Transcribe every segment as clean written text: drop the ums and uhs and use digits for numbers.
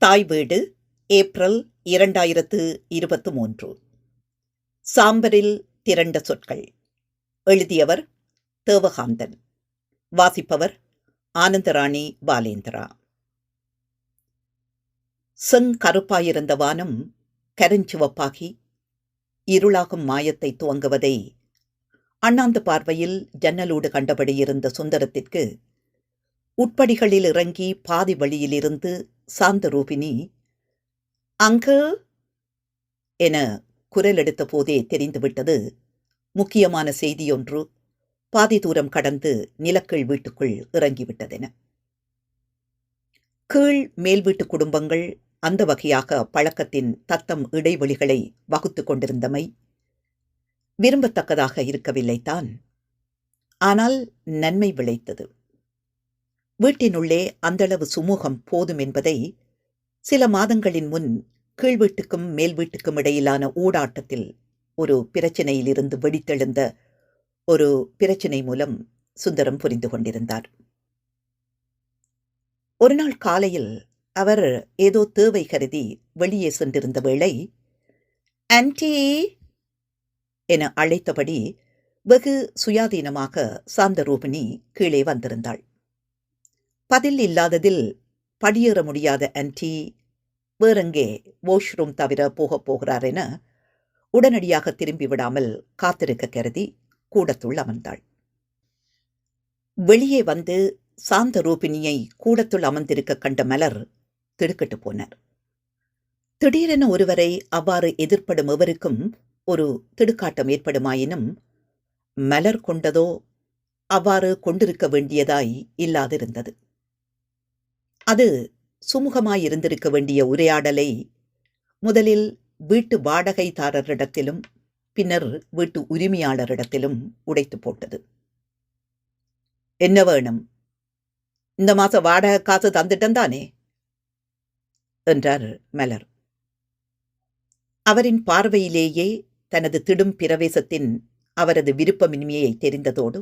தாய் வீடு ஏப்ரல் 2023. சாம்பரில் திரண்ட சொற்கள். எழுதியவர் தேவகாந்தன். வாசிப்பவர் ஆனந்தராணி பாலேந்திரா. செங்கருப்பாயிருந்த வானம் கருஞ்சிவப்பாகி இருளாகும் மாயத்தை துவங்குவதை அண்ணாந்து பார்வையில் ஜன்னலூடு கண்டபடியிருந்த சுந்தரத்திற்கு உட்படிகளில் இறங்கி பாதி வழியிலிருந்து சாந்தரூபினி அங்கு என குரல் எடுத்த போதே தெரிந்துவிட்டது. முக்கியமான செய்தியொன்று பாதி தூரம் கடந்து நிலக்கீழ் வீட்டுக்குள் இறங்கிவிட்டதென. கீழ் மேல் வீட்டு குடும்பங்கள் அந்த வகையாக பழக்கத்தின் தத்தம் இடைவெளிகளை வகுத்து கொண்டிருந்தமை விரும்பத்தக்கதாக இருக்கவில்லைத்தான். ஆனால் நன்மை விளைத்தது. வீட்டினுள்ளே அந்தளவு சுமூகம் போதும் என்பதை சில மாதங்களின் முன் கீழ் வீட்டுக்கும் மேல் வீட்டுக்கும் இடையிலான ஊடாட்டத்தில் ஒரு பிரச்சினையிலிருந்து வெடித்தெழுந்த ஒரு பிரச்சினை மூலம் சுந்தரம் புரிந்து கொண்டிருந்தார். ஒரு நாள் காலையில் அவர் ஏதோ தேவை கருதி வெளியே சென்றிருந்த வேளை ஆன்டி என அழைத்தபடி வெகு சுயாதீனமாக சாந்தரூபிணி கீழே வந்திருந்தாள். பதில் இல்லாததில் படியேற முடியாத ஆன்டி வேறெங்கே வாஷ்ரூம் தவிர போகப் போகிறார் என உடனடியாக திரும்பி விடாமல் காத்திருக்க கருதி கூடத்துள் அமர்ந்தாள். வெளியே வந்து சாந்தரூபிணியை கூடத்துள் அமர்ந்திருக்க கண்ட மலர் திடுக்கிட்டு போனார். திடீரென ஒருவரை அவ்வாறு எதிர்ப்படும் எவருக்கும் ஒரு திடுக்காட்டம் ஏற்படுமாயினும் மலர் கொண்டதோ அவ்வாறு கொண்டிருக்க வேண்டியதாய் இல்லாதிருந்தது. அது சுமூகமாயிருந்திருக்க வேண்டிய உரையாடலை முதலில் வீட்டு வாடகைதாரரிடத்திலும் பின்னர் வீட்டு உரிமையாளரிடத்திலும் உடைத்து போட்டது. என்ன வேணும்? இந்த மாசம் வாடகை காசு தந்துட்டன் தானே என்றார் மலர். அவரின் பார்வையிலேயே தனது திடும் பிரவேசத்தின் அவரது விருப்பமின்மையை தெரிந்ததோடு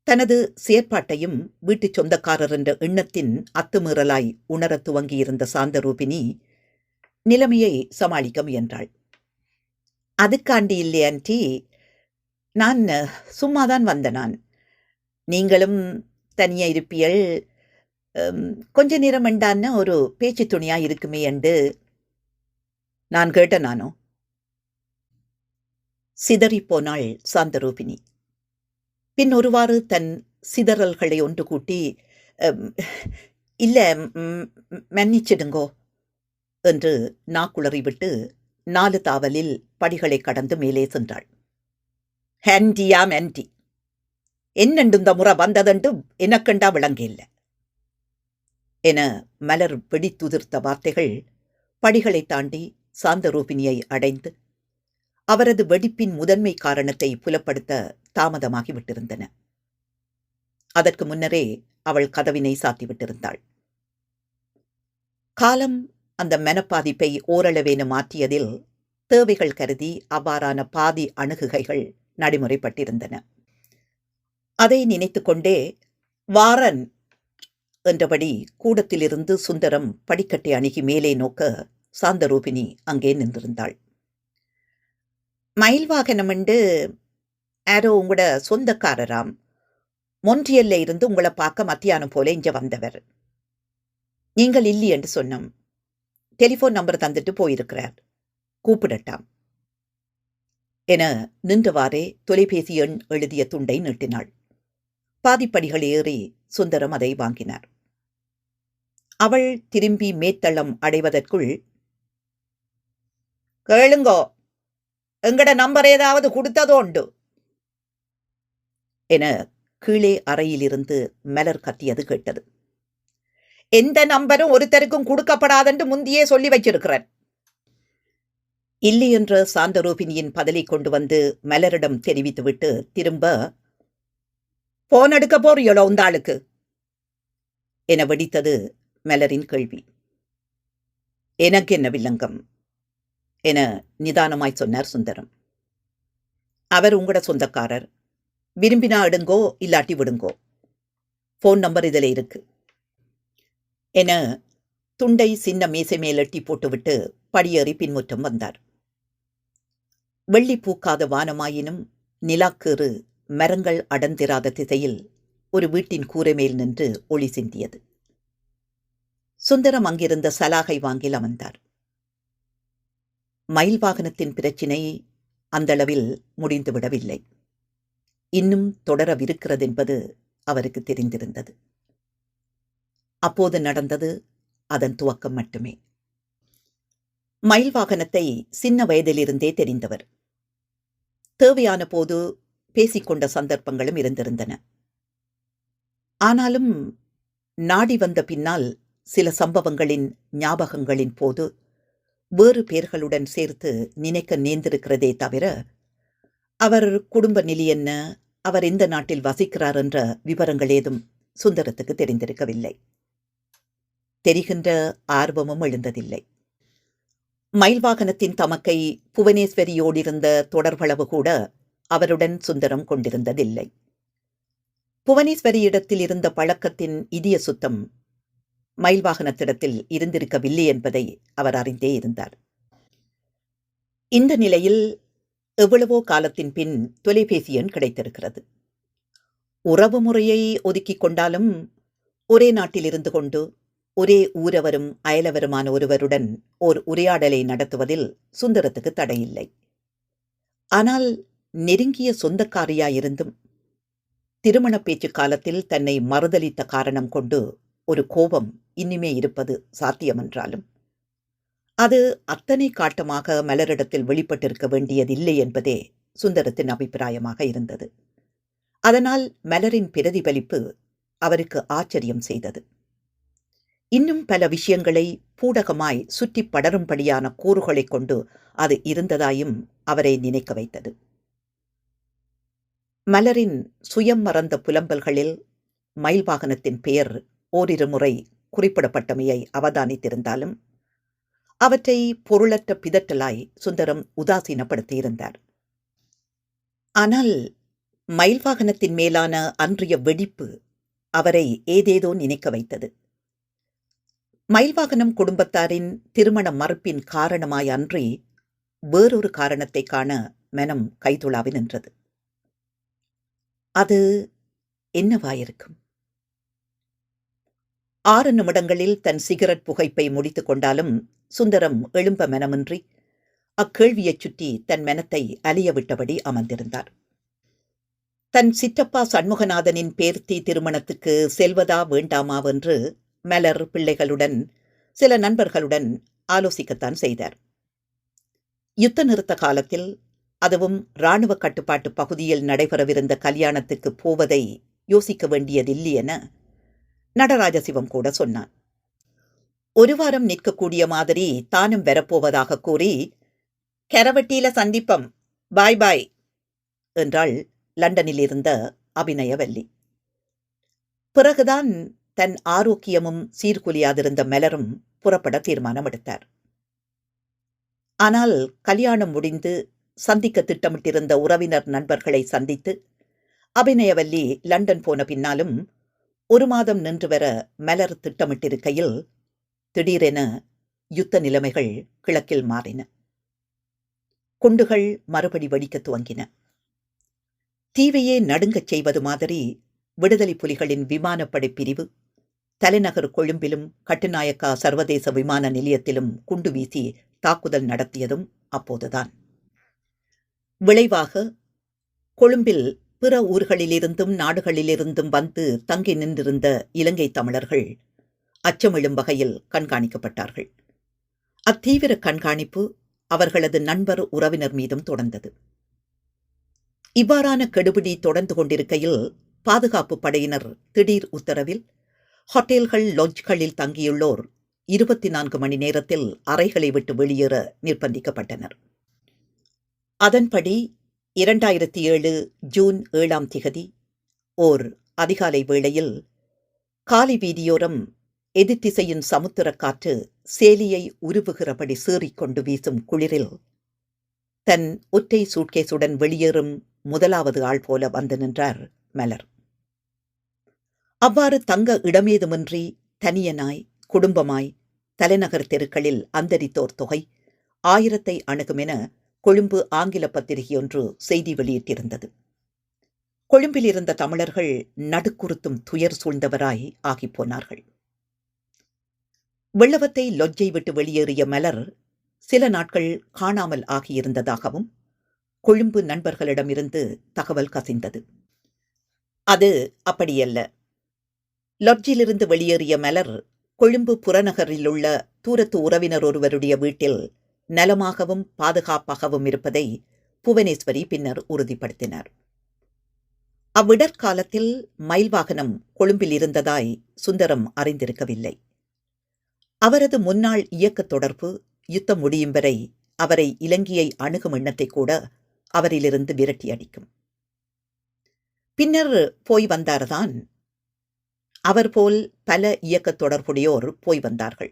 தனது செயற்பாட்டையும் வீட்டு சொந்தக்காரர் என்ற எண்ணத்தின் அத்துமீறலாய் உணரத் துவங்கியிருந்த சாந்தரூபிணி நிலைமையை சமாளிக்க முயன்றாள். அதுக்காண்டி இல்லை ஆன்டி, நான் சும்மாதான் வந்த நான். நீங்களும் தனியா இருப்பியல், கொஞ்ச நேரம் வேண்டான்னு ஒரு பேச்சு துணியா இருக்குமே என்று நான் கேட்டேன். நானோ சிதறிப்போனாள் சாந்தரூபிணி. பின் ஒருவாறு தன் சிதறல்களை ஒன்று கூட்டி, இல்லை மன்னிச்சிடுங்கோ என்று நாக்குளறிவிட்டு 4 தாவலில் படிகளை கடந்து மேலே சென்றாள். ஹேண்டியா மேண்டி என்னண்டு இந்த முறை வந்ததென்று எனக்கண்டா விளங்கில்லை என மலர் வெடித்துதிர்த்த வார்த்தைகள் படிகளை தாண்டி சாந்தரூபிணியை அடைந்து அவரது வெடிப்பின் முதன்மை காரணத்தை புலப்படுத்த தாமதமாகிவிட்டிருந்தன. அதற்கு முன்னரே அவள் கதவினை சாத்திவிட்டிருந்தாள். காலம் அந்த மனப்பாதிப்பை ஓரளவேன மாற்றியதில் தேவைகள் கருதி அவ்வாறான பாதி அணுகுகைகள் நடைமுறைப்பட்டிருந்தன. அதை நினைத்து கொண்டே வாரன் என்றபடி கூடத்திலிருந்து சுந்தரம் படிக்கட்டை அணுகி மேலே நோக்க சாந்தரூபிணி அங்கே நின்றிருந்தாள். மயில் வாகனம் என்று யாரோ உங்களோட சொந்தக்காரராம், மொன்றியல்ல இருந்து உங்களை பார்க்க மத்தியானம் போல இங்க வந்தவர். நீங்கள் இல்லை என்று சொன்னோம். டெலிஃபோன் நம்பர் தந்துட்டு போயிருக்கிறார், கூப்பிடட்டாம் என நின்றவாறே தொலைபேசி எண் எழுதிய துண்டை நீட்டினாள். பாதிப்படிகள் ஏறி சுந்தரம் அதை வாங்கினார். அவள் திரும்பி மேத்தளம் அடைவதற்குள், கேளுங்கோ, எங்கட நம்பர் ஏதாவது கொடுத்ததோ உண்டு என கீழே அறையிலிருந்து மலர் கத்தியது கேட்டது. எந்த நம்பரும் ஒருத்தருக்கும் கொடுக்கப்படாதென்று முந்தியே சொல்லி வச்சிருக்கிறேன். இல்லை என்ற சாந்தரூபிணியின் பதிலை கொண்டு வந்து மலரிடம் தெரிவித்துவிட்டு திரும்ப, போன் எடுக்க போறியோ உந்த ஆளுக்கு என வெடித்தது மலரின் கேள்வி. எனக்கு என்ன வில்லங்கம் என நிதானமாய் சொன்னார் சுந்தரம். அவர் உங்களோட சொந்தக்காரர், விரும்பினா எடுங்கோ இல்லாட்டி விடுங்கோ, ஃபோன் நம்பர் இதில் இருக்கு என துண்டை சின்ன மேசை மேல் எட்டி போட்டுவிட்டு படியேறி பின்முற்றம் வந்தார். வெள்ளி பூக்காத வானமாயினும் நிலாக்கேறு மரங்கள் அடர்ந்திராத திசையில் ஒரு வீட்டின் கூரை மேல் நின்று ஒளி சிந்தியது. சுந்தரம் அங்கிருந்த சலாகை வாங்கில் அமர்ந்தார். மயில் வாகனத்தின் பிரச்சினை அந்தளவில் முடிந்துவிடவில்லை. இன்னும் தொடரவிருக்கிறது என்பது அவருக்கு தெரிந்திருந்தது. அப்போது நடந்தது அதன் துவக்கம் மட்டுமே. மயில் வாகனத்தை சின்ன வயதிலிருந்தே தெரிந்தவர். தேவையான போது பேசிக்கொண்ட சந்தர்ப்பங்களும் இருந்திருந்தன. ஆனாலும் நாடி வந்த பின்னால் சில சம்பவங்களின் ஞாபகங்களின் போது வேறு பேர்களுடன் சேர்த்து நினைக்க நேர்ந்திருக்கிறதே தவிர அவர் குடும்ப நிலை என்ன, அவர் எந்த நாட்டில் வசிக்கிறார் என்ற விவரங்கள் ஏதும் சுந்தரத்துக்கு தெரிந்திருக்கவில்லை. தெரிகின்ற ஆர்வமும் எழுந்ததில்லை. மயில் வாகனத்தின் தமக்கை புவனேஸ்வரியோடிருந்த தொடர்பளவு கூட அவருடன் சுந்தரம் கொண்டிருந்ததில்லை. புவனேஸ்வரியிடத்தில் இருந்த பழக்கத்தின் இதய சுத்தம் மயில் வாகனத்திடத்தில் இருந்திருக்கவில்லை என்பதை அவர் அறிந்தே இருந்தார். இந்த நிலையில் எவ்வளவோ காலத்தின் பின் தொலைபேசி எண் கிடைத்திருக்கிறது. உறவு முறையை ஒதுக்கிக் கொண்டாலும் ஒரே நாட்டில் இருந்து கொண்டு ஒரே ஊரவரும் அயலவருமான ஒருவருடன் ஓர் உரையாடலை நடத்துவதில் சுந்தரத்துக்கு தடையில்லை. ஆனால் நெருங்கிய சொந்தக்காரியாயிருந்தும் திருமண பேச்சு காலத்தில் தன்னை மறுதலித்த காரணம் கொண்டு ஒரு கோபம் இன்னுமே இருப்பது சாத்தியமென்றாலும் அது அத்தனை காட்டமாக மலரிடத்தில் வெளிப்பட்டிருக்க வேண்டியதில்லை என்பதே சுந்தரத்தின் அபிப்பிராயமாக இருந்தது. அதனால் மலரின் பிரதிபலிப்பு அவருக்கு ஆச்சரியம் செய்தது. இன்னும் பல விஷயங்களை பூடகமாய் சுற்றி படரும்படியான கூறுகளை கொண்டு அது இருந்ததாயும் அவரை நினைக்க வைத்தது. மலரின் சுயம் மறந்த புலம்பல்களில் மயில் வாகனத்தின் பெயர் ஓரிரு முறை குறிப்பிடப்பட்டமையை அவதானித்திருந்தாலும் அவற்றை பொருளற்ற பிதற்றலாய் சுந்தரம் உதாசீனப்படுத்தியிருந்தார். ஆனால் மயில் வாகனத்தின் மேலான அன்றைய வெடிப்பு அவரை ஏதேதோ நினைக்க வைத்தது. மயில் வாகனம் குடும்பத்தாரின் திருமண மறுப்பின் காரணமாய் அன்றி வேறொரு காரணத்தை காண மனம் கைதுளாவி நின்றது. அது என்னவாயிருக்கும்? 6 நிமிடங்களில் தன் சிகரெட் புகைப்பை முடித்துக் கொண்டாலும் சுந்தரம் எழும்ப மனமின்றி அக்கேள்வியைச் சுற்றி தன் மனத்தை அலைய விட்டபடி அமர்ந்திருந்தார். தன் சிற்றப்பா சண்முகநாதனின் பேர்த்தி திருமணத்துக்கு செல்வதா வேண்டாமாவென்று மலர் பிள்ளைகளுடன் சில நண்பர்களுடன் ஆலோசிக்கத்தான் செய்தார். யுத்த நிறுத்த காலத்தில், அதுவும் இராணுவ கட்டுப்பாட்டு பகுதியில் நடைபெறவிருந்த கல்யாணத்துக்கு போவதை யோசிக்க வேண்டியதில்லை என நடராஜசிவம் கூட சொன்னான். ஒரு வாரம் நிற்கக்கூடிய மாதிரி தானும் வரப்போவதாக கூறி, கரவட்டியில சந்திப்பம், பாய் பாய் என்றாள் லண்டனில் இருந்த அபிநயவல்லி. பிறகுதான் தன் ஆரோக்கியமும் சீர்குலையாதிருந்த மலரும் புறப்பட தீர்மானம் எடுத்தார். ஆனால் கல்யாணம் முடிந்து சந்திக்க திட்டமிட்டிருந்த உறவினர் நண்பர்களை சந்தித்து அபிநயவல்லி லண்டன் போன பின்னாலும் 1 மாதம் நின்று வர மலர் திட்டமிட்டிருக்கையில் திடீரென யுத்த நிலைமைகள் கிழக்கில் மாறின. குண்டுகள் மறுபடி வெடிக்க துவங்கின. தீவையே நடுங்கச் செய்வது மாதிரி விடுதலை புலிகளின் விமானப்படை பிரிவு தலைநகர் கொழும்பிலும் கட்டுநாயக்கா சர்வதேச விமான நிலையத்திலும் குண்டு வீசி தாக்குதல் நடத்தியதும் அப்போதுதான். விளைவாக கொழும்பில் பிற ஊர்களிலிருந்தும் நாடுகளிலிருந்தும் வந்து தங்கி நின்றிருந்த இலங்கை தமிழர்கள் அச்சமிழும் வகையில் கண்காணிக்கப்பட்டார்கள். அத்தீவிர கண்காணிப்பு அவர்களது நண்பர் உறவினர் மீதும் தொடர்ந்தது. இவ்வாறான கெடுபிடி தொடர்ந்து கொண்டிருக்கையில் பாதுகாப்பு படையினர் திடீர் உத்தரவில் ஹோட்டல்கள் லாட்ஜ்களில் தங்கியுள்ளோர் 24 மணி நேரத்தில் அறைகளை விட்டு வெளியேற நிர்பந்திக்கப்பட்டனர். அதன்படி 2007 ஜூன் 7ஆம் திகதி ஓர் அதிகாலை வேளையில் காலி வீதியோரம் எதிர்த்திசையின் சமுத்திர காற்று சேலியை உருவுகிறபடி சீறிக்கொண்டு வீசும் குளிரில் தன் ஒற்றை சூட்கேசுடன் வெளியேறும் முதலாவது ஆள் போல வந்து நின்றார் மலர். அவ்வாறு தங்க இடமேதுமின்றி தனியனாய் குடும்பமாய் தலைநகர் தெருக்களில் அந்தரித்தோர் தொகை 1000 அணுகுமென கொழும்பு ஆங்கில பத்திரிகையொன்று செய்தி வெளியிட்டிருந்தது. கொழும்பில் இருந்த தமிழர்கள் நடுக்குறுத்தும் துயர் சூழ்ந்தவராய் ஆகிப்போனார்கள். வெள்ளவத்தை லொஜ்ஜை விட்டு வெளியேறிய மலர் சில நாட்கள் காணாமல் ஆகியிருந்ததாகவும் கொழும்பு நண்பர்களிடமிருந்து தகவல் கசிந்தது. அது அப்படியல்ல. லொட்ஜிலிருந்து வெளியேறிய மலர் கொழும்பு புறநகரிலுள்ள தூரத்து உறவினர் ஒருவருடைய வீட்டில் நலமாகவும் பாதுகாப்பாகவும் இருப்பதை புவனேஸ்வரி பின்னர் உறுதிப்படுத்தினார். அவ்விடற்காலத்தில் மயில் வாகனம் கொழும்பில் இருந்ததாய் சுந்தரம் அறிந்திருக்கவில்லை. அவரது முன்னாள் இயக்க தொடர்பு யுத்தம் முடியும் வரை அவரை இலங்கையை அணுகும் எண்ணத்தை கூட அவரிலிருந்து விரட்டி அடிக்கும். பின்னர் போய் வந்தார்தான். அவர் போல் பல இயக்க தொடர்புடையோர் போய் வந்தார்கள்.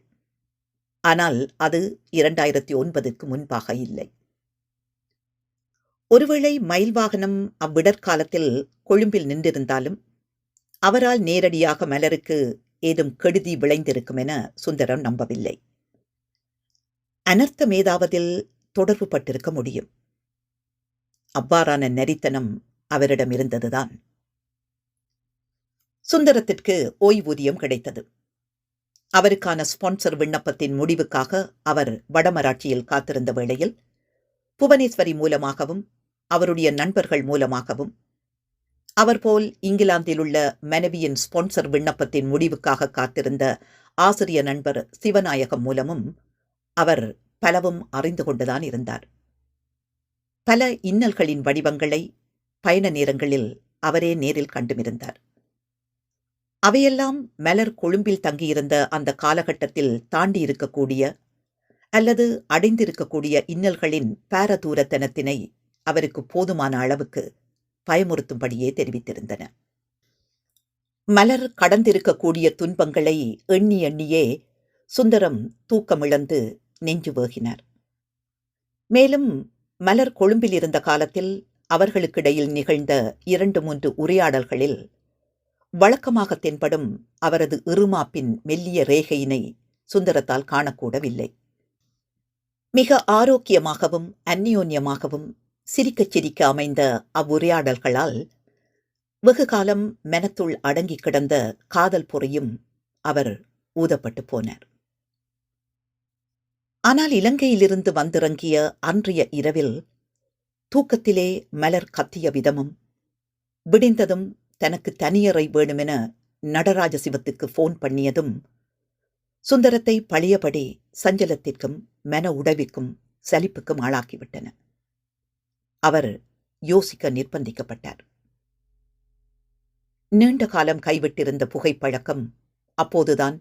ஆனால் அது 2009க்கு முன்பாக இல்லை. ஒருவேளை மயில் வாகனம் அவ்விடற்காலத்தில் கொழும்பில் நின்றிருந்தாலும் அவரால் நேரடியாக மலருக்கு ஏதும் கெடுதி விளைந்திருக்கும் என சுந்தரம் நம்பவில்லை. அனர்த்தம் ஏதாவதில் தொடர்பு பட்டிருக்க முடியும். அவ்வாறான நரித்தனம் அவரிடம் இருந்ததுதான். சுந்தரத்திற்கு ஓய்வூதியம் கிடைத்தது. அவருக்கான ஸ்பான்சர் விண்ணப்பத்தின் முடிவுக்காக அவர் வடமராட்சியில் காத்திருந்த வேளையில் புவனேஸ்வரி மூலமாகவும் அவருடைய நண்பர்கள் மூலமாகவும் அவர்போல் இங்கிலாந்தில் உள்ள மனைவியின் ஸ்பான்சர் விண்ணப்பத்தின் முடிவுக்காக காத்திருந்த ஆசிரிய நண்பர் சிவநாயகம் மூலமும் அவர் பலவும் அறிந்து கொண்டுதான் இருந்தார். பல இன்னல்களின் வடிவங்களை பயண நேரங்களில் அவரே நேரில் கண்டுமிருந்தார். அவையெல்லாம் மலர் கொழும்பில் தங்கியிருந்த அந்த காலகட்டத்தில் தாண்டி இருக்கக்கூடிய அல்லது அடைந்திருக்கக்கூடிய இன்னல்களின் பாரதூரத்தனத்தினை அவருக்கு போதுமான அளவுக்கு பயமுறுத்தும்படியே தெரிவித்திருந்தன. மலர் கடந்திருக்கக்கூடிய துன்பங்களை எண்ணி எண்ணியே சுந்தரம் தூக்கமிழந்து நெஞ்சு வேகினார். மேலும் மலர் கொழும்பில் இருந்த காலத்தில் அவர்களுக்கிடையில் நிகழ்ந்த 2-3 உரையாடல்களில் வழக்கமாக தென்படும் அவரது இருமாப்பின் மெல்லிய ரேகையினை சுந்தரத்தால் காணக்கூடவில்லை. மிக ஆரோக்கியமாகவும் அந்நியோன்யமாகவும் சிரிக்கச் சிரிக்க அமைந்த அவ்வுரையாடல்களால் வெகுகாலம் மனத்துள் அடங்கி கிடந்த காதல் பொறியும் அவர் ஊதப்பட்டு போனார். ஆனால் இலங்கையிலிருந்து வந்திறங்கிய அன்றைய இரவில் தூக்கத்திலே மலர் கத்திய விதமும் விடிந்ததும் தனக்கு தனியறை வேணுமென நடராஜ சிவத்துக்கு போன் பண்ணியதும் சுந்தரத்தை பழையபடி சஞ்சலத்திற்கும் மன உடைவுக்கும் சலிப்புக்கும் ஆளாக்கிவிட்டன. அவர் யோசிக்க நிர்பந்திக்கப்பட்டார். நீண்ட காலம் கைவிட்டிருந்த புகைப்பழக்கம் அப்போதுதான்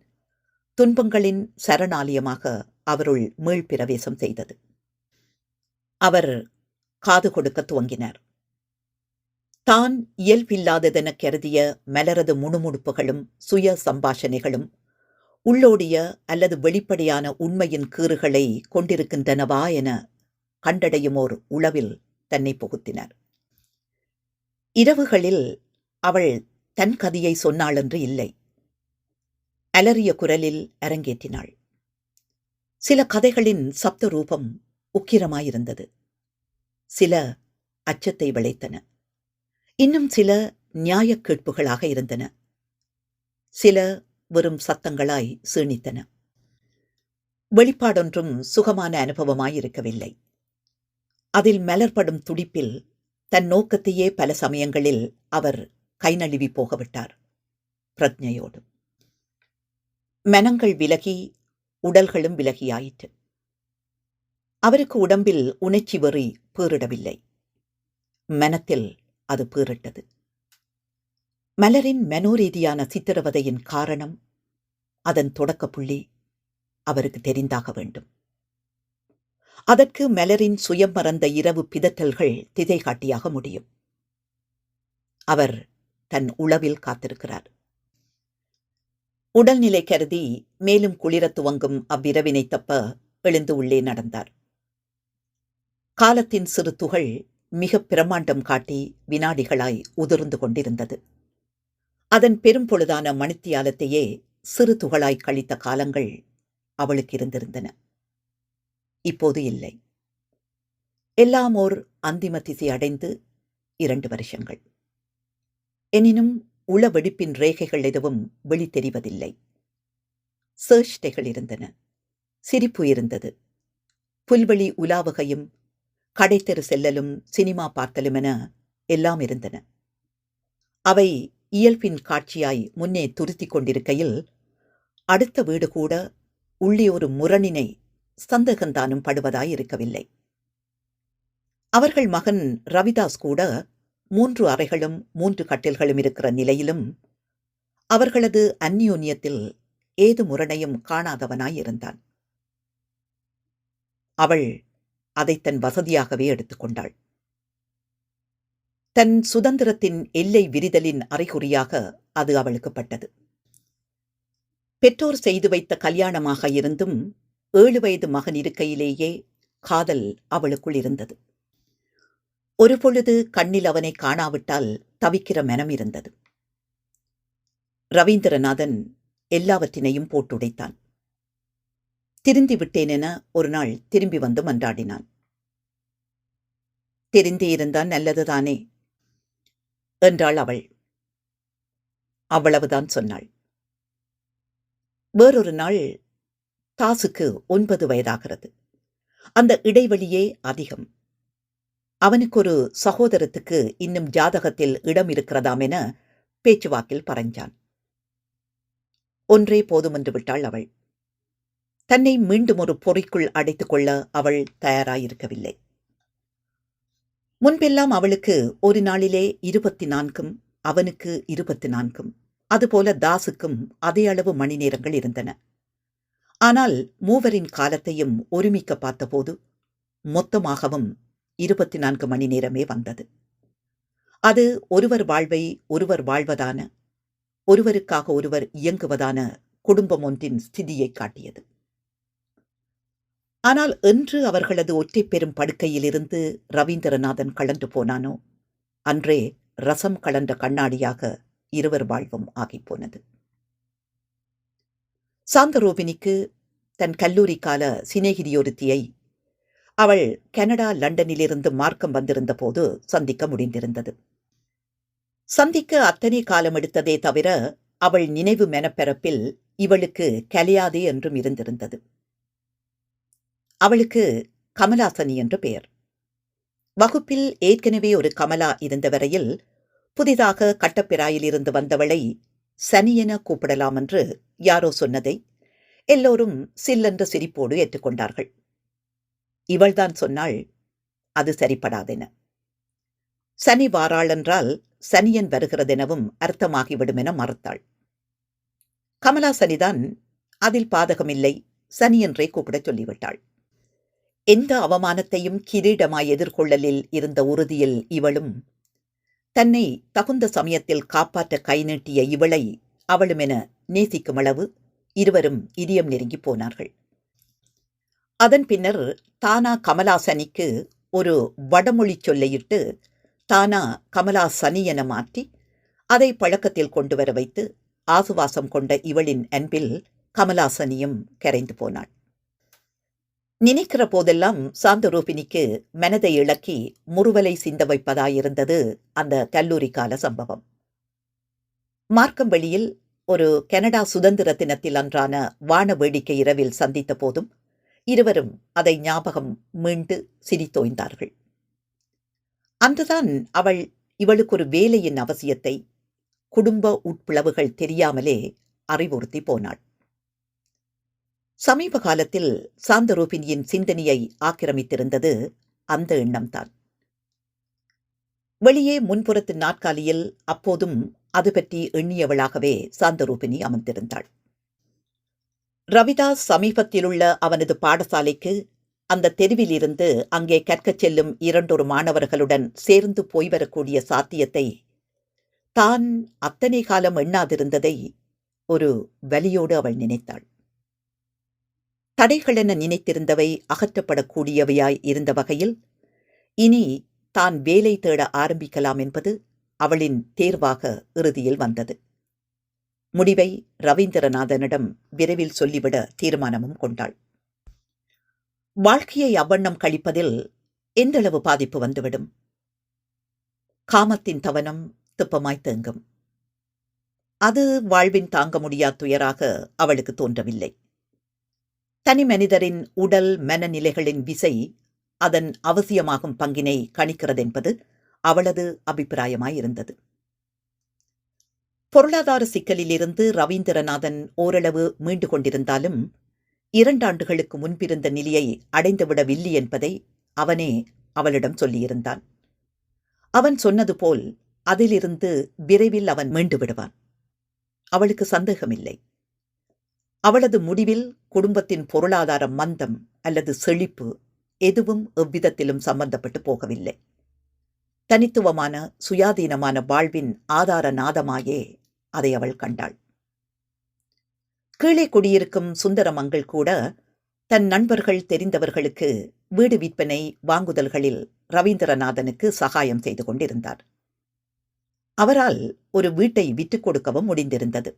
துன்பங்களின் சரணாலயமாக அவருள் மீள்பிரவேசம் செய்தது. அவர் காது கொடுக்க துவங்கினார். தான் இயல்பில்லாததென கருதிய மலரது முணுமுணுப்புகளும் சுய சம்பாஷணைகளும் உள்ளோடிய அல்லது வெளிப்படையான உண்மையின் கூறுகளை கொண்டிருக்கின்றனவா என கண்டடையும் ஓர் உளவில் தன்னை புகுத்தினார். இரவுகளில் அவள் தன் கதையை சொன்னாளென்று இல்லை, அலறிய குரலில் அரங்கேற்றினாள். சில கதைகளின் சப்த ரூபம் உக்கிரமாயிருந்தது. சில அச்சத்தை விளைத்தன. இன்னும் சில நியாயக் கேட்புகளாக இருந்தன. சில வெறும் சத்தங்களாய் சீணித்தன. வெளிப்பாடொன்றும் சுகமான அனுபவமாயிருக்கவில்லை. அதில் மலர்படும் துடிப்பில் தன் நோக்கத்தையே பல சமயங்களில் அவர் கை நழுவி போகவிட்டார். பிரஜையோடு மனங்கள் விலகி உடல்களும் விலகியாயிற்று. அவருக்கு உடம்பில் உணர்ச்சி வெறி பேரிடவில்லை, மனத்தில் அது பேரிட்டது. மலரின் மனோரீதியான சித்திரவதையின் காரணம், அதன் தொடக்க புள்ளி அவருக்கு தெரிந்தாக வேண்டும். அதற்கு மலரின் சுயம் மறந்த இரவு பிதற்றல்கள் திதை காட்டியாக முடியும். அவர் தன் உளவில் காத்திருக்கிறார். உடல்நிலை கருதி மேலும் குளிரத் துவங்கும் அவ்விரவினை தப்ப எழுந்து உள்ளே நடந்தார். காலத்தின் சிறு துகள் மிக பிரமாண்டம் காட்டி வினாடிகளாய் உதிர்ந்து கொண்டிருந்தது. அதன் பெரும் பொழுதான மணித்தியாலத்தையே சிறு துகளாய் கழித்த காலங்கள் அவளுக்கு இருந்திருந்தன. இப்போது இல்லை. எல்லாம் ஓர் அந்திம திசை அடைந்து 2 வருஷங்கள். எனினும் உள வெடிப்பின் ரேகைகள் எதுவும் வெளித்தெரிவதில்லை. சேஷ்டைகள் இருந்தன. சிரிப்பு இருந்தது. புல்வெளி உலாவுகையும் கடைத்தெரு செல்லலும் சினிமா பார்த்தலுமென எல்லாம் இருந்தன. அவை இயல்பின் காட்சியாய் முன்னே துருத்திக் கொண்டிருக்கையில் அடுத்த வீடு கூட உள்ளே ஒரு முரணினை சந்தேகந்தானும் படுவதாய் இருக்கவில்லை. அவர்கள் மகன் ரவிதாஸ் கூட 3 அறைகளும் 3 கட்டில்களும் இருக்கிற நிலையிலும் அவர்களது அந்யோன்யத்தில் ஏது முரணையும் காணாதவனாயிருந்தான். அவள் அதை தன் வசதியாகவே எடுத்துக்கொண்டாள். தன் சுதந்திரத்தின் எல்லை விரிதலின் அறிகுறியாக அது அவளுக்கு பட்டது. பெற்றோர் செய்து வைத்த கல்யாணமாக இருந்தும் 7 வயது மகன் இருக்கையிலேயே காதல் அவளுக்குள் இருந்தது. ஒரு பொழுது கண்ணில் அவனை காணாவிட்டால் தவிக்கிற மனம் இருந்தது. ரவீந்திரநாதன் எல்லாவற்றினையும் போட்டுடைத்தான். திருந்தி விட்டேன் என ஒரு நாள் திரும்பி வந்து மன்றாடினான். தெரிந்தே இருந்தால் நல்லதுதானே என்றாள் அவள். அவ்வளவுதான் சொன்னாள். வேறொரு நாள் தாசுக்கு 9 வயதாகிறது. அந்த இடைவெளியே அதிகம். அவனுக்கு ஒரு சகோதரத்துக்கு இன்னும் ஜாதகத்தில் இடம் இருக்கிறதாம் என பேச்சுவாக்கில் பறஞ்சான். ஒன்றே போதுமென்று விட்டாள் அவள். தன்னை மீண்டும் ஒரு பொறிக்குள் அடைத்துக் கொள்ள அவள் தயாராயிருக்கவில்லை. முன்பெல்லாம் அவளுக்கு ஒரு நாளிலே 24ம் அவனுக்கு 24ம் அதுபோல தாசுக்கும் அதே அளவு மணி நேரங்கள் இருந்தன. ஆனால் மூவரின் காலத்தையும் ஒருமிக்க பார்த்தபோது மொத்தமாகவும் 24 மணி நேரமே வந்தது. அது ஒருவர் வாழ்வை ஒருவர் வாழ்வதான, ஒருவருக்காக ஒருவர் இயங்குவதான குடும்பம் ஒன்றின் ஸ்திதியை காட்டியது. ஆனால் என்று அவர்களது ஒற்றை பெரும் படுக்கையிலிருந்து ரவீந்திரநாதன் கலந்து போனானோ அன்றே ரசம் கலந்த கண்ணாடியாக இருவர் வாழ்வும் ஆகிப்போனது. சாந்தரூபினிக்கு தன் கல்லூரி கால சிநேகிதியொருத்தியை அவள் கனடா லண்டனிலிருந்து மார்க்கம் வந்திருந்த போது சந்திக்க முடிந்திருந்தது. சந்திக்க அத்தனை காலம் எடுத்ததே தவிர அவள் நினைவு மெனப்பெறப்பில் இவளுக்கு கலையாதே என்றும் இருந்திருந்தது. அவளுக்கு கமலாசனி என்று பெயர். வகுப்பில் ஏற்கனவே ஒரு கமலா இருந்த வரையில் புதிதாக கட்டப்பிராயிலிருந்து வந்தவளை சனியென கூப்பிடலாம் என்று யாரோ சொன்னதை எல்லோரும் சில்லென்ற சிரிப்போடு ஏற்றுக்கொண்டார்கள். இவள்தான் சொன்னாள், அது சரிப்படாதென. சனி வாராளென்றால் சனியன் வருகிறதெனவும் அர்த்தமாகிவிடும் என மறுத்தாள். கமலாசனிதான் அதில் பாதகமில்லை, சனியென்றே கூப்பிடச் சொல்லிவிட்டாள். எந்த அவமானத்தையும் கிரீடமாய் எதிர்கொள்ளலில் இருந்த உறுதியில் இவளும் தன்னை தகுந்த சமயத்தில் காப்பாற்ற கை நீட்டிய இவளை அவளுமென நேசிக்கும் அளவு இருவரும் இதயம் நெருங்கி போனார்கள். அதன் பின்னர் தானா கமலாசனிக்கு ஒரு வடமொழி சொல்லையிட்டு தானா கமலாசனி என மாற்றி அதை பழக்கத்தில் கொண்டு வர வைத்து ஆசுவாசம் கொண்ட இவளின் அன்பில் கமலாசனியும் கரைந்து போனாள். நினைக்கிற போதெல்லாம் சாந்தரூபினிக்கு மனதை இழக்கி முறுவலை சிந்த வைப்பதாயிருந்தது அந்த கல்லூரி கால சம்பவம். மார்க்கம் வெளியில் ஒரு கனடா சுதந்திர தினத்தில் அன்றான வான வேடிக்கை இரவில் சந்தித்த போதும் இருவரும் அதை ஞாபகம் மீண்டு சிரித்தோய்ந்தார்கள். அன்றுதான் அவள் இவளுக்கு ஒரு வேலையின் அவசியத்தை குடும்ப உட்பிளவுகள் தெரியாமலே அறிவுறுத்தி போனாள். சமீப காலத்தில் சாந்தரூபினியின் சிந்தனையை ஆக்கிரமித்திருந்தது அந்த எண்ணம்தான். வெளியே முன்புறத்து நாற்காலியில் அப்போதும் அது பற்றி எண்ணியவளாகவே சாந்தரூபினி அமர்ந்திருந்தாள். ரவிதாஸ் சமீபத்திலுள்ள அவனது பாடசாலைக்கு அந்த தெருவிலிருந்து அங்கே கற்கச் செல்லும் 2 மாணவர்களுடன் சேர்ந்து போய் வரக்கூடிய சாத்தியத்தை தான் அத்தனை காலம் எண்ணாதிருந்ததை ஒரு வலியோடு அவள் நினைத்தாள். தடைகளென நினைத்திருந்தவை அகற்றப்படக்கூடியவையாய் இருந்த வகையில் இனி தான் வேலை தேட ஆரம்பிக்கலாம் என்பது அவளின் தேர்வாக இறுதியில் வந்தது. முடிவை ரவீந்திரநாதனிடம் விரைவில் சொல்லிவிட தீர்மானமும் கொண்டாள். வாழ்க்கையை அவ்வண்ணம் கழிப்பதில் எந்தளவு பாதிப்பு வந்துவிடும்? காமத்தின் தவனம் திப்பமாய் தேங்கும். அது வாழ்வின் தாங்க முடியா துயராக அவளுக்கு தோன்றவில்லை. தனி மனிதரின் உடல் மனநிலைகளின் விசை அதன் அவசியமாகும் பங்கினை கணிக்கிறதென்பது அவளது அபிப்பிராயமாயிருந்தது. பொருளாதார சிக்கலிலிருந்து ரவீந்திரநாதன் ஓரளவு மீண்டு கொண்டிருந்தாலும் 2 ஆண்டுகளுக்கு முன்பிருந்த நிலையை அடைந்துவிடவில்லை என்பதை அவனே அவளிடம் சொல்லியிருந்தான். அவன் சொன்னது போல் அதிலிருந்து விரைவில் அவன் மீண்டு விடுவான். அவளுக்கு சந்தேகமில்லை. அவளது முடிவில் குடும்பத்தின் பொருளாதார மந்தம் அல்லது செழிப்பு எதுவும் எவ்விதத்திலும் சம்பந்தப்பட்டு போகவில்லை. தனித்துவமான சுயாதீனமான வாழ்வின் ஆதார நாதமாயே அதை அவள் கண்டாள். கீழே குடியிருக்கும் சுந்தரமங்கள் கூட தன் நண்பர்கள் தெரிந்தவர்களுக்கு வீடு விற்பனை வாங்குதல்களில் ரவீந்திரநாதனுக்கு சகாயம் செய்து கொண்டிருந்தார். அவரால் ஒரு வீட்டை விற்றுக் கொடுக்கவும் முடிந்திருந்தது.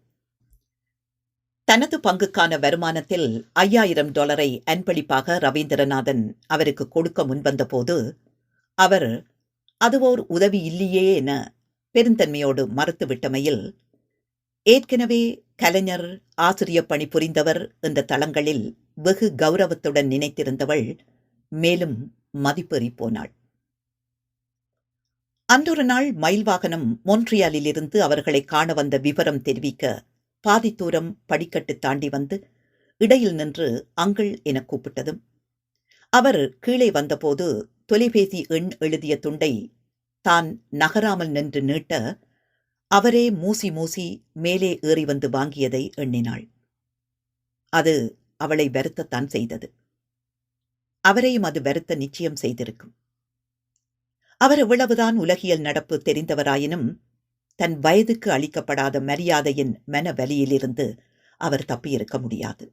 தனது பங்குக்கான வருமானத்தில் $5000 அன்பளிப்பாக ரவீந்திரநாதன் அவருக்கு கொடுக்க முன்வந்தபோது அவர் அதுவோர் உதவி இல்லையே என பெருந்தன்மையோடு மறுத்துவிட்டமையில் ஏற்கனவே கலைஞர், ஆசிரியப் பணி புரிந்தவர் என்ற தளங்களில் வெகு கௌரவத்துடன் நினைத்திருந்தவள் மேலும் மதிப்பேறி போனாள். அன்றொரு நாள் மயில் வாகனம் மொன்ட்ரியாலிலிருந்து அவர்களை காண வந்த விவரம் தெரிவிக்க பாதி தூரம் படிக்கட்டு தாண்டி வந்து இடையில் நின்று அங்கிள் என கூப்பிட்டதும் அவர் கீழே வந்தபோது தொலைபேசி எண் எழுதிய துண்டை தான் நகராமல் நின்று நீட்ட அவரே மூசி மூசி மேலே ஏறி வந்து வாங்கியதை எண்ணினாள். அது அவளை வருத்தத்தான் செய்தது. அவரையும் அது வருத்த நிச்சயம் செய்திருக்கும். அவர் எவ்வளவுதான் உலகியல் நடப்பு தெரிந்தவராயினும் தன் வயதுக்கு அளிக்கப்படாத மரியாதையின் மன வலியிலிருந்து அவர் தப்பியிருக்க முடியாது.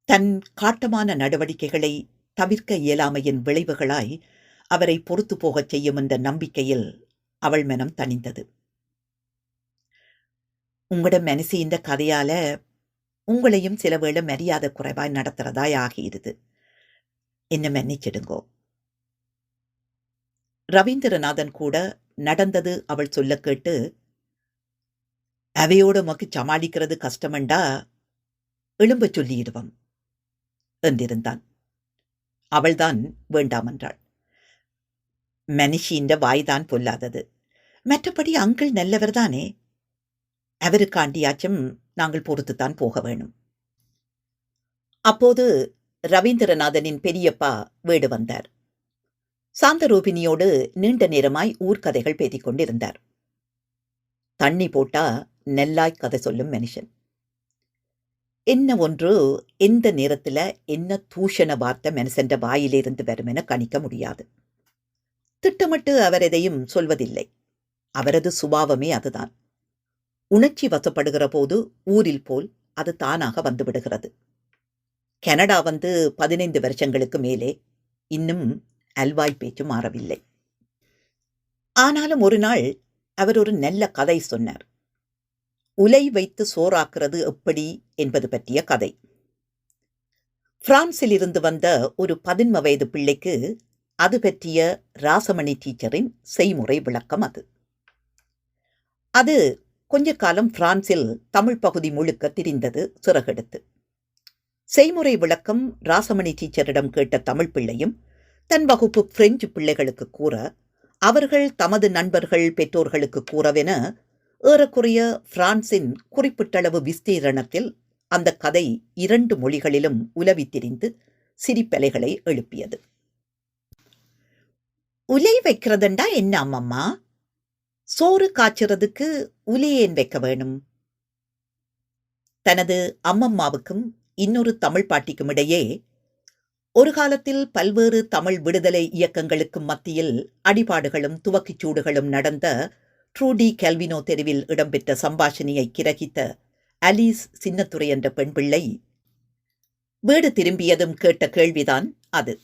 தன் காட்டமான நடவடிக்கைகளை தவிர்க்க இயலாமையின் விளைவுகளாய் அவரை பொறுத்து போகச் செய்யும் என்ற நம்பிக்கையில் அவள் மனம் தணிந்தது. உங்களோட மனசு இந்த கதையால உங்களையும் சில வேளை மரியாதை குறைவாய் நடத்துறதாய் ஆகியிருது. என்ன மன்னிச்சிடுங்கோ. ரவீந்திரநாதன் கூட நடந்தது அவள் சொல்ல கேட்டு, அவையோட உமக்கு சமாளிக்கிறது கஷ்டமண்டா எழும்ப சொல்லிடுவான் என்றிருந்தான். அவள்தான் வேண்டாமென்றாள். மனுஷின்ற வாய்தான் பொல்லாதது. மற்றபடி அங்கிள் நல்லவர்தானே. அவருக்காண்டியாச்சும் நாங்கள் பொறுத்துத்தான் போக வேணும். அப்போது ரவீந்திரநாதனின் பெரியப்பா வீடு வந்தார். சாந்தரூபினியோடு நீண்ட நேரமாய் ஊர்க்கதைகள் பேசிக் கொண்டிருந்தார். தண்ணி போட்டா நெல்லாய் கதை சொல்லும் மனுஷன். என்ன ஒன்று எந்த நேரத்துல என்ன தூஷண வார்த்தை மனுஷன்ற வாயிலிருந்து வரும் என கணிக்க முடியாது. திட்டமிட்டு அவர் எதையும் சொல்வதில்லை. அவரது சுபாவமே அதுதான். உணர்ச்சி வசப்படுகிற போது ஊரில் போல் அது தானாக வந்துவிடுகிறது. கனடா வந்து 15 வருஷங்களுக்கு மேலே இன்னும் அல்வாய் பேச்சு மாறவில்லை. ஆனாலும் ஒரு நாள் அவர் ஒரு நல்ல கதை சொன்னார். உலை வைத்து சோறாக்குறது எப்படி என்பது பற்றிய கதை. பிரான்சில் இருந்து வந்த ஒரு 11 வயது பிள்ளைக்கு அது பற்றிய ராசமணி டீச்சரின் செய்முறை விளக்கம் அது. அது கொஞ்ச காலம் பிரான்சில் தமிழ் பகுதி முழுக்க திரிந்தது சிறகெடுத்து. செய்முறை விளக்கம் ராசமணி டீச்சரிடம் கேட்ட தமிழ் பிள்ளையும் தன் வகுப்பு பிரெஞ்சு பிள்ளைகளுக்கு கூற, அவர்கள் தமது நண்பர்கள் பெற்றோர்களுக்கு கூறவென ஏறக்குறைய பிரான்சின் குறிப்பிட்டளவு விஸ்தீரணத்தில் அந்த கதை 2 மொழிகளிலும் உலவி திரிந்து சிரிப்பலைகளை எழுப்பியது. உலை வைக்கிறதுண்டா என்ன அம்மம்மா? சோறு காய்ச்சறதுக்கு உலையேன் வைக்க வேணும்? தனது அம்மம்மாவுக்கும் இன்னொரு தமிழ் பாட்டிக்கும் இடையே ஒரு காலத்தில் பல்வேறு தமிழ் விடுதலை இயக்கங்களுக்கும் மத்தியில் அடிபாடுகளும் துவக்கிச்சூடுகளும் நடந்த ட்ரூடி கெல்வினோ தெருவில் இடம்பெற்ற சம்பாஷணியை கிரகித்த அலீஸ் சின்னத்துரை என்ற பெண் பிள்ளை வீடு திரும்பியதும் கேட்ட கேள்விதான் அது.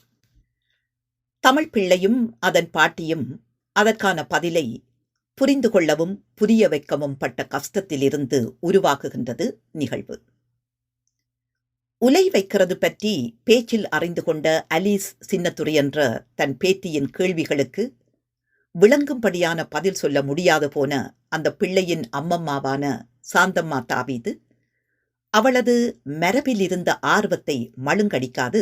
தமிழ் பிள்ளையும் அதன் பாட்டியும் அதற்கான பதிலை புரிந்து கொள்ளவும் புரிய வைக்கவும் பட்ட கஷ்டத்திலிருந்து உருவாகுகின்றது நிகழ்வு. உலை வைக்கிறது பற்றி பேச்சில் அறிந்து கொண்ட அலீஸ் சின்னத்துரை என்ற தன் பேத்தியின் கேள்விகளுக்கு விளங்கும்படியான பதில் சொல்ல முடியாது போன அந்த பிள்ளையின் அம்மம்மாவான சாந்தம்மா தாவீது அவளது மரபில் இருந்த ஆர்வத்தை மழுங்கடிக்காது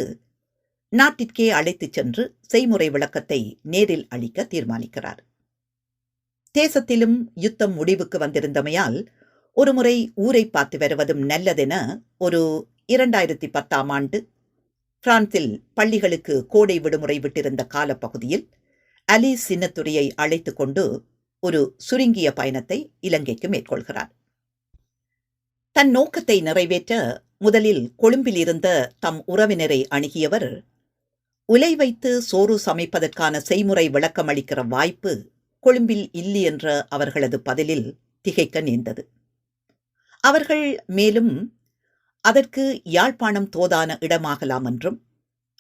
நாட்டிற்கே அழைத்துச் சென்று செய்முறை விளக்கத்தை நேரில் அளிக்க தீர்மானிக்கிறார். தேசத்திலும் யுத்தம் முடிவுக்கு வந்திருந்தமையால் ஒருமுறை ஊரை பார்த்து வருவதும் நல்லதென ஒரு 2010ஆம் ஆண்டு பிரான்சில் பள்ளிகளுக்கு கோடை விடுமுறை விட்டிருந்த காலப்பகுதியில் அலீஸ் சின்னத்துரையை அழைத்துக் கொண்டு ஒரு சுருங்கிய பயணத்தை இலங்கைக்கு மேற்கொள்கிறார். தன் நோக்கத்தை நிறைவேற்ற முதலில் கொழும்பில் இருந்த தம் உறவினரை அணுகியவர் உலை வைத்து சோறு சமைப்பதற்கான செய்முறை விளக்கம் அளிக்கிற வாய்ப்பு கொழும்பில் இல்லை என்ற அவர்களது பதிலில் திகைக்க நேர்ந்தது. அவர்கள் மேலும் அதற்கு யாழ்ப்பாணம் தோதான இடமாகலாம் என்றும்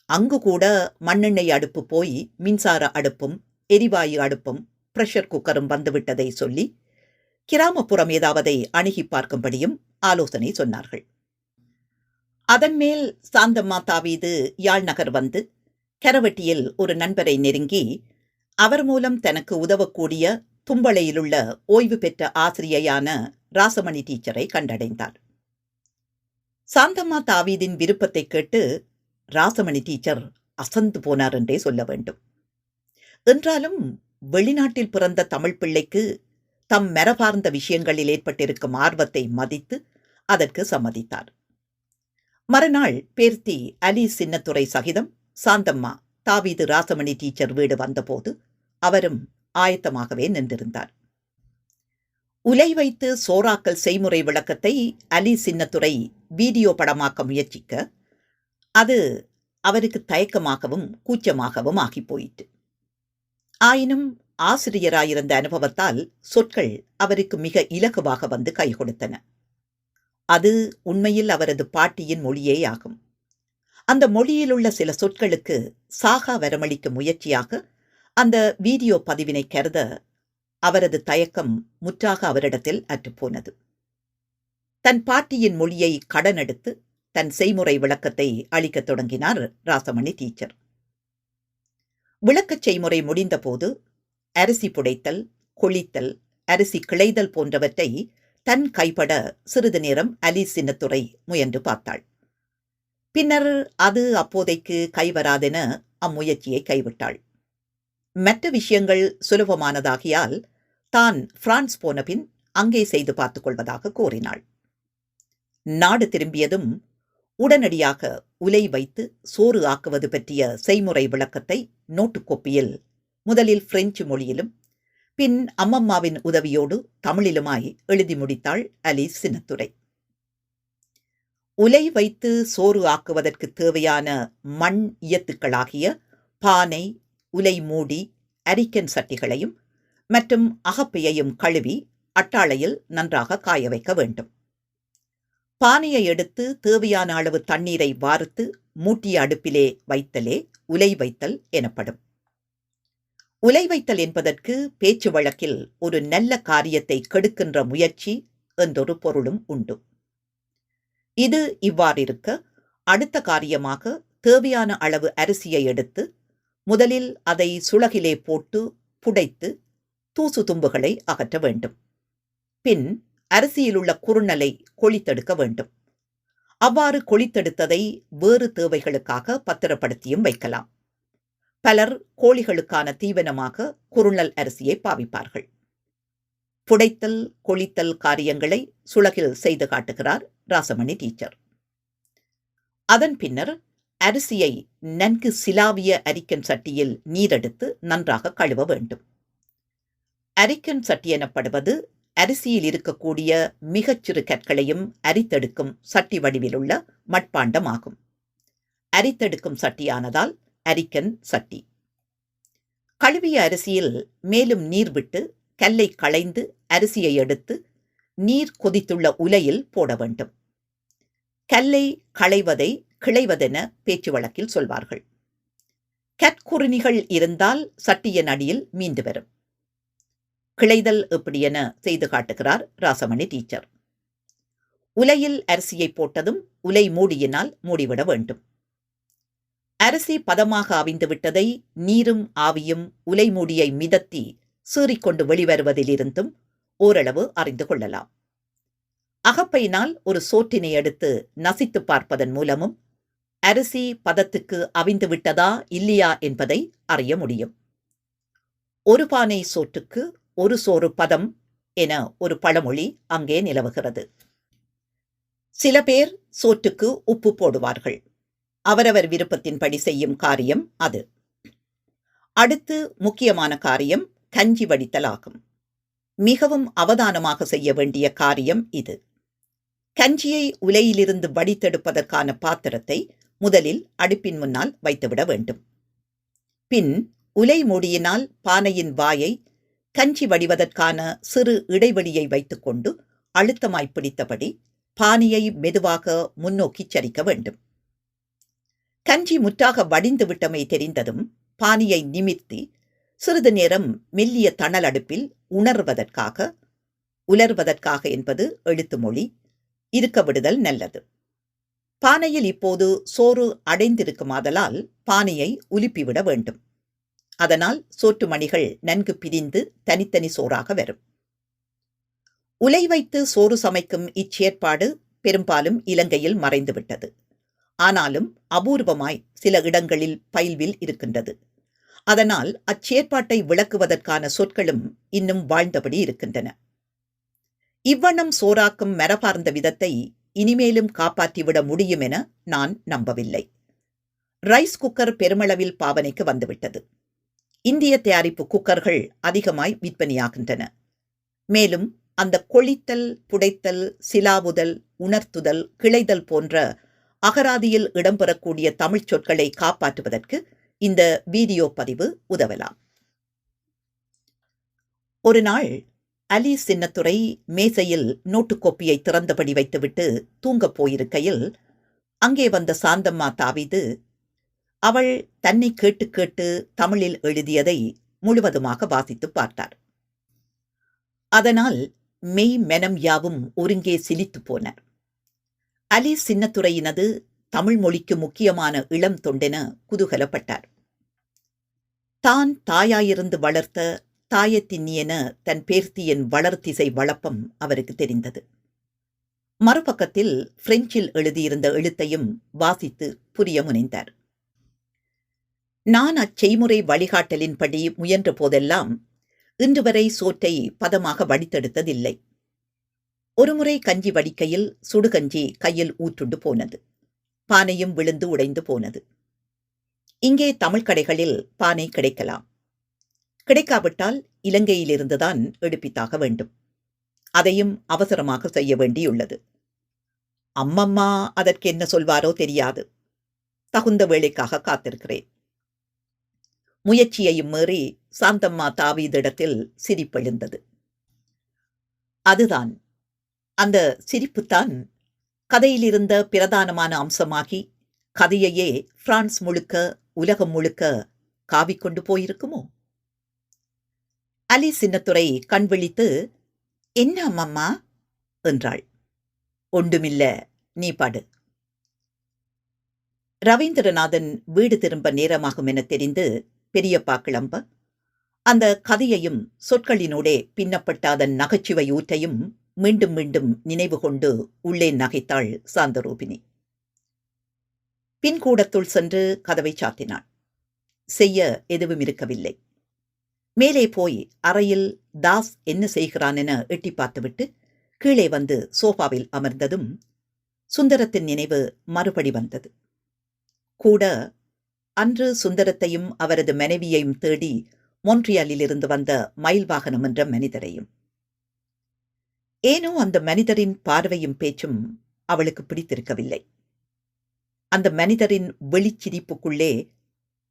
அங்கு கூட மண்ணெண்ணெய் அடுப்பு போய் மின்சார அடுப்பும் எரிவாயு அடுப்பும் பிரஷர் குக்கரும் வந்துவிட்டதை சொல்லி கிராமப்புறம் ஏதாவதை அணுகி பார்க்கும்படியும் ஆலோசனை சொன்னார்கள். அதன் மேல் சாந்தம்மா தாவீது யாழ் நகர் வந்து கரவட்டியில் ஒரு நண்பரை நெருங்கி அவர் மூலம் தனக்கு உதவக்கூடிய தும்பளையிலுள்ள ஓய்வு பெற்ற ஆசிரியையான ராசமணி டீச்சரை கண்டடைந்தார். சாந்தம்மா தாவீதின் விருப்பத்தை கேட்டு ராசமணி டீச்சர் அசந்து போனார் என்றே சொல்ல வேண்டும். என்றாலும் வெளிநாட்டில் பிறந்த தமிழ் பிள்ளைக்கு தம் மரபார்ந்த விஷயங்களில் ஏற்பட்டிருக்கும் ஆர்வத்தை மதித்து அதற்கு சம்மதித்தார். மறுநாள் பேர்த்தி அலீஸ் சின்னத்துரை சகிதம் சாந்தம்மா தாவீது ராசமணி டீச்சர் வீடு வந்தபோது அவரும் ஆயத்தமாகவே நின்றிருந்தார். உலை வைத்து சோறாக்கல் செய்முறை விளக்கத்தை அலீஸ் சின்னத்துரை வீடியோ படமாக்க முயற்சிக்க அது அவருக்கு தயக்கமாகவும் கூச்சமாகவும் ஆகி போயிற்று. ஆயினும் ஆசிரியராயிருந்த அனுபவத்தால் சொற்கள் அவருக்கு மிக இலகுவாக வந்து கை கொடுத்தன. அது உண்மையில் அவரது பாட்டியின் மொழியேயாகும். அந்த மொழியிலுள்ள சில சொற்களுக்கு சாகா வரமளிக்கும் முயற்சியாக அந்த வீடியோ பதிவினை கருத அவரது தயக்கம் முற்றாக அவரிடத்தில் அற்றுப்போனது. தன் பாட்டியின் மொழியை கடனெடுத்து தன் செய்முறை விளக்கத்தை அளிக்கத் தொடங்கினார் ராசமணி டீச்சர். விளக்கச் செய்முறை முடிந்தபோது அரிசி புடைத்தல், கொளித்தல், அரிசி கிளைதல் போன்றவற்றை தன் கைப்பட சிறிது நேரம் அலீஸ் சின்னத்துரை முயன்று பார்த்தாள். பின்னர் அது அப்போதைக்கு கைவராதென அம்முயற்சியை கைவிட்டாள். மற்ற விஷயங்கள் சுலபமானதாகியால் தான் பிரான்ஸ் போன பின் அங்கே செய்து பார்த்துக் கொள்வதாக கூறினாள். நாடு திரும்பியதும் உடனடியாக உலை வைத்து சோறு ஆக்குவது பற்றிய செய்முறை விளக்கத்தை நோட்டுக்கோப்பியில் முதலில் பிரெஞ்சு மொழியிலும் பின் அம்மம்மாவின் உதவியோடு தமிழிலுமாய் எழுதி முடித்தாள் அலீஸ் சின்னத்துரை. உலை வைத்து சோறு ஆக்குவதற்கு தேவையான மண் இயத்துக்களாகிய பானை, உலை மூடி, அரிக்கன் சட்டிகளையும் மற்றும் அகப்பையையும் கழுவி அட்டாளையில் நன்றாக காய வைக்க வேண்டும். பானையை எடுத்து தேவையான அளவு தண்ணீரை வார்த்து மூட்டிய அடுப்பிலே வைத்தலே உலை வைத்தல் எனப்படும். உலை வைத்தல் என்பதற்கு பேச்சு வழக்கில் ஒரு நல்ல காரியத்தை கெடுக்கின்ற முயற்சி என்றொரு பொருளும் உண்டு. இது இவ்வாறிருக்க அடுத்த காரியமாக தேவையான அளவு அரிசியை எடுத்து முதலில் அதை சுளகிலே போட்டு புடைத்து தூசு தும்புகளை அகற்ற வேண்டும். பின் அரிசியிலுள்ள குறுநலை கொளித்தெடுக்க வேண்டும். அவ்வாறு கொளித்தெடுத்ததை வேறு தேவைகளுக்காக பத்திரப்படுத்தியும் வைக்கலாம். பலர் கோழிகளுக்கான தீவனமாக குறுநல் அரிசியை பாவிப்பார்கள். புடைத்தல், கொளித்தல் காரியங்களை சுளகில் செய்து காட்டுகிறார் ராசமணி டீச்சர். அதன் பின்னர் அரிசியை நன்கு சிலாவிய அரிக்கன் சட்டியில் நீரெடுத்து நன்றாக கழுவ வேண்டும். அரிக்கன் சட்டி எனப்படுவது அரிசியில் இருக்கக்கூடிய மிகச்சிறு கற்களையும் அரித்தெடுக்கும் சட்டி வடிவிலுள்ள மட்பாண்டமாகும். அரித்தெடுக்கும் சட்டியானதால் அரிக்கன் சட்டி. கழுவிய அரிசியில் மேலும் நீர் விட்டு கல்லை களைந்து அரிசியை எடுத்து நீர் கொதித்துள்ள உலையில் போட வேண்டும். கல்லை களைவதை கிளைவதென பேச்சு வழக்கில் சொல்வார்கள். கற்குறுணிகள் இருந்தால் சட்டியின் அடியில் மீண்டு வரும். கிளைதல் எப்படி என செய்து காட்டுகிறார் ராசமணி டீச்சர். உலையில் அரிசியை போட்டதும் உலை மூடியினால் மூடிவிட வேண்டும். அரிசி பதமாக அவிந்து விட்டதை நீரும் ஆவியும் உலை மூடியை மிதத்தி சீறிக்கொண்டு வெளிவருவதிலிருந்தும் ஓரளவு அறிந்து கொள்ளலாம். அகப்பையினால் ஒரு சோற்றினை எடுத்து நசித்து பார்ப்பதன் மூலமும் அரிசி பதத்துக்கு அவிந்து விட்டதா இல்லையா என்பதை அறிய முடியும். ஒரு பானை சோற்றுக்கு ஒரு சோறு பதம் என ஒரு பழமொழி அங்கே நிலவுகிறது. சில பேர் சோற்றுக்கு உப்பு போடுவார்கள். அவரவர் விருப்பத்தின்படி செய்யும் காரியம் அது. அடுத்து முக்கியமான காரியம் கஞ்சி வடித்தல் ஆகும். மிகவும் அவதானமாக செய்ய வேண்டிய காரியம் இது. கஞ்சியை உலையிலிருந்து வடித்தெடுப்பதற்கான பாத்திரத்தை முதலில் அடுப்பின் முன்னால் வைத்துவிட வேண்டும். பின் உலை மூடியினால் பானையின் வாயை கஞ்சி வடிவதற்கான சிறு இடைவெளியை வைத்துக்கொண்டு அழுத்தமாய் பிடித்தபடி பானையை மெதுவாக முன்னோக்கி சரிக்க வேண்டும். கஞ்சி முற்றாக வடிந்து விட்டமை தெரிந்ததும் பானையை நிமிர்த்தி சிறிது நேரம் மெல்லிய தணல் அடுப்பில் உலர்வதற்காக என்பது எழுத்து மொழி இருக்க விடுதல் நல்லது. பானையில் இப்போது சோறு அடைந்திருக்குமாதலால் பானையை உலுப்பிவிட வேண்டும். அதனால் சோற்று மணிகள் நன்கு பிரிந்து தனித்தனி சோறாக வரும். உலை வைத்து சோறு சமைக்கும் இச்சேற்பாடு பெரும்பாலும் இலங்கையில் மறைந்துவிட்டது. ஆனாலும் அபூர்வமாய் சில இடங்களில் பயில்வில் இருக்கின்றது. அதனால் அச்சேற்பாட்டை விளக்குவதற்கான சொற்களும் இன்னும் வாழ்ந்தபடி இருக்கின்றன. இவ்வண்ணம் சோறாக்கும் மரபார்ந்த விதத்தை இனிமேலும் காப்பாற்றிவிட முடியும் என நான் நம்பவில்லை. ரைஸ் குக்கர் பெருமளவில் பாவனைக்கு வந்துவிட்டது. இந்திய தயாரிப்பு குக்கர்கள் அதிகமாய் விற்பனையாகின்றன. மேலும் அந்த கொளித்தல், புடைத்தல், சிலாவுதல், உணர்த்துதல், கிளைதல் போன்ற அகராதியில் இடம்பெறக்கூடிய தமிழ்ச் சொற்களை காப்பாற்றுவதற்கு இந்த வீடியோ பதிவு உதவலாம். ஒரு நாள் அலி சின்னத்துரை மேசையில் நோட்டுக்கோப்பியை திறந்தபடி வைத்துவிட்டு தூங்கப் போயிருக்கையில் அங்கே வந்த சாந்தம்மா தாவீது அவள் தன்னை கேட்டு கேட்டு தமிழில் எழுதியதை முழுவதுமாக வாசித்து பார்த்தார். அதனால் மெய் மெனம் யாவும் ஒருங்கே சிலித்து போனார். அலி சின்னத்துரையினது தமிழ் மொழிக்கு முக்கியமான இளம் தொண்டென குதூகலப்பட்டார். தான் தாயாயிருந்து வளர்த்த தாயத்தின்னியென தன் பேர்த்தியின் வளர்த்திசை வளப்பம் அவருக்கு தெரிந்தது. மறுபக்கத்தில் பிரெஞ்சில் எழுதியிருந்த எழுத்தையும் வாசித்து புரிய முனைந்தார். நான் அச்செய்முறை வழிகாட்டலின்படி முயன்ற போதெல்லாம் இன்று வரை சோற்றை பதமாக வடித்தெடுத்ததில்லை. ஒருமுறை கஞ்சி வடிக்கையில் சுடுகஞ்சி கையில் ஊற்றுண்டு போனது. பானையும் விழுந்து உடைந்து போனது. இங்கே தமிழ் கடைகளில் பானை கிடைக்கலாம். கிடைக்காவிட்டால் இலங்கையிலிருந்துதான் எடுப்பித்தாக வேண்டும். அதையும் அவசரமாக செய்ய வேண்டியுள்ளது. அம்மம்மா அதற்கு என்ன சொல்வாரோ தெரியாது. தகுந்த வேளைக்காக காத்திருக்கிறேன். முயற்சியையும் மீறி சாந்தம்மா தாவீதிடத்தில் சிரிப்பெழுந்தது. அதுதான், அந்த சிரிப்புத்தான் கதையிலிருந்த பிரதானமான அம்சமாகி கதையையே பிரான்ஸ் முழுக்க, உலகம் முழுக்க காவிக்கொண்டு போயிருக்குமோ? அலி சின்னத்துரை கண் விழித்து, என்ன அம்மம்மா என்றாள். ஒண்டுமில்ல, நீ படு. ரவீந்திரநாதன் வீடு திரும்ப நேரமாகும் என தெரிந்து பெரியப்பா கிளம்ப அந்த கதையையும் சொற்களினூடே பின்னப்பட்ட அதன் நகைச்சுவை ஊற்றையும் மீண்டும் மீண்டும் நினைவு கொண்டு உள்ளே நகைத்தாள் சாந்தரூபிணி. பின்கூடத்துள் சென்று கதவை சாத்தினாள். செய்ய எதுவும் இருக்கவில்லை. மேலே போய் அறையில் தாஸ் என்ன செய்கிறான் என எட்டி பார்த்துவிட்டு கீழே வந்து சோஃபாவில் அமர்ந்ததும் சுந்தரத்தின் நினைவு மறுபடி வந்தது. கூட அன்று சுந்தரத்தையும் அவரது மனைவியையும் தேடி மொன்ட்ரியாலிலிருந்து வந்த மயில் வாகனம் என்ற மனிதரையும். ஏனோ அந்த மனிதரின் பார்வையும் பேச்சும் அவளுக்கு பிடித்திருக்கவில்லை. அந்த மனிதரின் வெளிச்சிரிப்புக்குள்ளே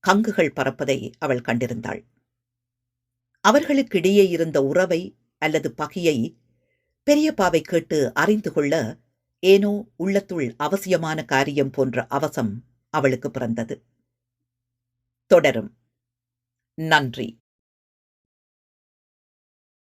கங்குகள் பறப்பதை அவள் கண்டிருந்தாள். அவர்களுக்கிடையே இருந்த உறவை அல்லது பகையை பெரியப்பாவை கேட்டு அறிந்து கொள்ள ஏனோ உள்ளத்துள் அவசியமான காரியம் போன்ற அவசம் அவளுக்கு பிறந்தது. தொடரும். நன்றி.